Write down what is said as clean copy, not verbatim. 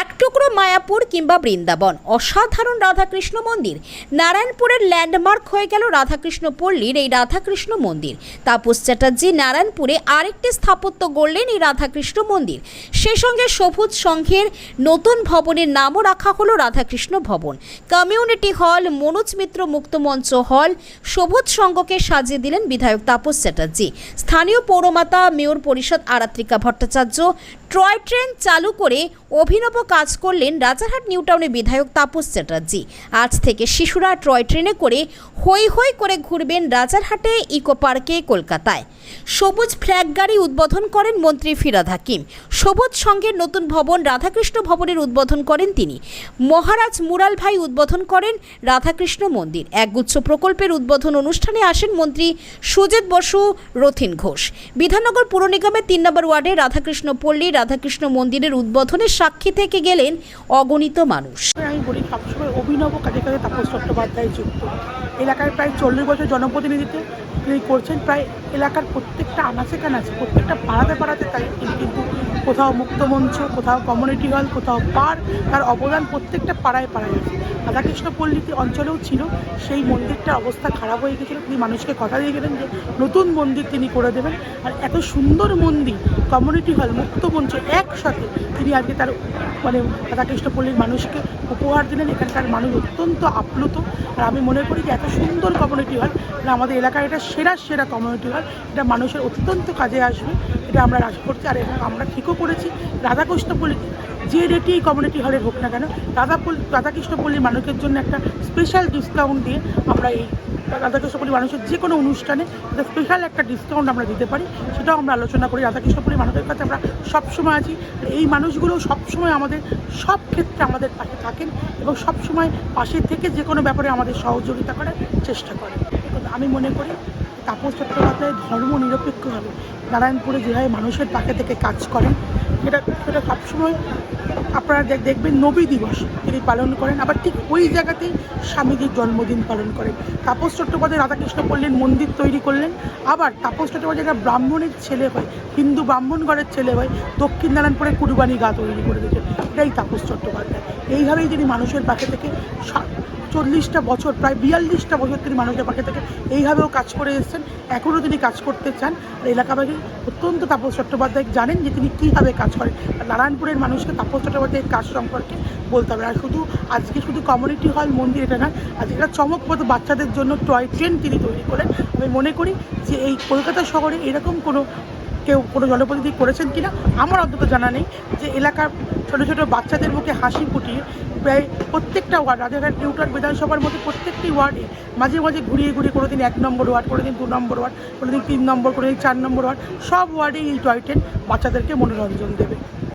এক টুকরো মায়াপুর কিংবা বৃন্দাবন, অসাধারণ রাধাকৃষ্ণ মন্দির। নারায়ণপুরের ল্যান্ডমার্ক হয়ে গেল রাধাকৃষ্ণ পল্লীর এই রাধাকৃষ্ণ মন্দির। তাপস চ্যাটার্জি নারায়ণপুরে আরেকটি স্থাপত্য গড়লেন এই রাধাকৃষ্ণ মন্দির। সেই সঙ্গে সবুজ সংঘের নতুন ভবনের নামও রাখা হলো রাধাকৃষ্ণ ভবন। কমিউনিটি হল, মনোজ মিত্র মুক্ত মঞ্চ হল, সবুজ সংঘকে সাজিয়ে দিলেন বিধায়ক তাপস চ্যাটার্জি। স্থানীয় পৌরমাতা মেয়র পরিষদ আরাত্রিকা ভট্টাচার্য টয় ট্রেন চালু করে অভিনব কাজ করলেন রাজারহাট নিউ টাউনের বিধায়ক তাপস চ্যাটার্জি। আজ থেকে শিশুরা টয় ট্রেনে করে হই হই করে ঘুরবেন রাজারহাটে, ইকো পার্কে, কলকাতায়। সবুজ ফ্ল্যাগ গাড়ি উদ্বোধন করেন মন্ত্রী ফিরহাদ হাকিম। সবুজ সংঘের নতুন ভবন রাধাকৃষ্ণ ভবনের উদ্বোধন করেন তিনি। মহারাজ মুরাল ভাই উদ্বোধন করেন রাধাকৃষ্ণ মন্দির। একগুচ্ছ প্রকল্পের উদ্বোধন অনুষ্ঠানে আসেন মন্ত্রী সুজিত বসু, রথিন ঘোষ। বিধাননগর পুর নিগমের 3 নম্বর ওয়ার্ডে রাধাকৃষ্ণ পল্লী রাধাকৃষ্ণ মন্দিরের উদ্বোধনের সাক্ষী থেকে গেলেন অগণিত মানুষ। আমি বলি, সবসময় অভিনব কাজে কাজে তাপস চট্টোপাধ্যায় যুক্ত। এলাকার প্রায় 40 বছর জনপ্রতিনিধিত্ব তিনি করছেন। প্রায় এলাকার প্রত্যেকটা আনাচে কানাচে, প্রত্যেকটা পাড়াতে তাই কিন্তু কোথাও মুক্তমঞ্চ, কোথাও কমিউনিটি হল, কোথাও পার্ক, তার অবদান প্রত্যেকটা পাড়ায় আছে। রাধাকৃষ্ণ পল্লীতে অঞ্চলেও ছিল, সেই মন্দিরটার অবস্থা খারাপ হয়ে গেছিলো। তিনি মানুষকে কথা দিয়ে গেলেন যে নতুন মন্দির তিনি করে দেবেন। আর এত সুন্দর মন্দির, কমিউনিটি হল, মুক্তমঞ্চ একসাথে তিনি আজকে তার রাধাকৃষ্ণ পল্লীর মানুষকে উপহার দিলেন। এখানকার মানুষ অত্যন্ত আপ্লুত। আর আমি মনে করি যে এত সুন্দর কমিউনিটি হল, আমাদের এলাকার এটা সেরা কমিউনিটি হল, এটা মানুষের অত্যন্ত কাজে আসবে, এটা আমরা আশা করছি। আর আমরা ঠিকও করেছি, রাধাকৃষ্ণ পল্লীতে যে রেটে এই কমিউনিটি হলের হোক না কেন, রাধাকৃষ্ণ পল্লীর মানুষের জন্য একটা স্পেশাল ডিসকাউন্ট দিয়ে আমরা এই রাধাকৃষ্ণ পল্লীর মানুষের যে কোনো অনুষ্ঠানে স্পেশাল একটা ডিসকাউন্ট আমরা দিতে পারি, সেটাও আমরা আলোচনা করি। রাধাকৃষ্ণ পল্লীর মানুষের কাছে আমরা সবসময় আছি। এই মানুষগুলো সবসময় আমাদের সব ক্ষেত্রে আমাদের পাশে থাকেন এবং সবসময় পাশে থেকে যে কোনো ব্যাপারে আমাদের সহযোগিতা করার চেষ্টা করেন। আমি মনে করি তাপস চট্টোপাধ্যায় ধর্ম নিরপেক্ষভাবে নারায়ণপুরে যেভাবে মানুষের পাশে থেকে কাজ করেন, সেটা সবসময় আপনারা দেখবেন নবী দিবস তিনি পালন করেন, আবার ঠিক ওই জায়গাতেই স্বামীজির জন্মদিন পালন করেন। তাপস চট্টোপাধ্যায় রাধাকৃষ্ণ পল্লীর মন্দির তৈরি করলেন। আবার তাপস চট্টোপাধ্যায় একটা ব্রাহ্মণের ছেলে হয়, হিন্দু ব্রাহ্মণ ঘরের ছেলে হয়, দক্ষিণ নারায়ণপুরে কুরবানি গা তৈরি করে দিয়েছেন। এটাই তাপস চট্টোপাধ্যায়। এইভাবেই তিনি মানুষের পাশে থেকে 40টা বছর, প্রায় 42টা বছর তিনি মানুষের পাশে থেকে এইভাবেও কাজ করে এসেছেন। এখনও তিনি কাজ করতে চান। আর এলাকাবাসী অত্যন্ত তাপস চট্টোপাধ্যায় জানেন যে তিনি কীভাবে কাজ করেন। আর নারায়ণপুরের মানুষকে তাপস চট্টোপাধ্যায়ের কাজ সম্পর্কে বলতে হবে। আর আজকে শুধু কমিউনিটি হল, মন্দির এটা না, আজকে একটা চমকপ্রদ বাচ্চাদের জন্য টয় ট্রেন তিনি তৈরি করেন। আমি মনে করি যে এই কলকাতা শহরে এরকম কোনো জনপ্রতিনিধি করেছেন কিনা আমার অন্তত জানা নেই, যে এলাকার ছোটো বাচ্চাদের মুখে হাসি ফুটিয়ে প্রায় প্রত্যেকটা ওয়ার্ড, রাজারহাট নিউ টাউন বিধানসভার মধ্যে প্রত্যেকটি ওয়ার্ডে মাঝে ঘুরিয়ে কোনোদিন 1 নম্বর ওয়ার্ড, কোনোদিন 2 নম্বর ওয়ার্ড, কোনোদিন 3 নম্বর, কোনোদিন 4 নম্বর ওয়ার্ড, সব ওয়ার্ডেই এই টয় ট্রেন বাচ্চাদেরকে মনোরঞ্জন দেবে।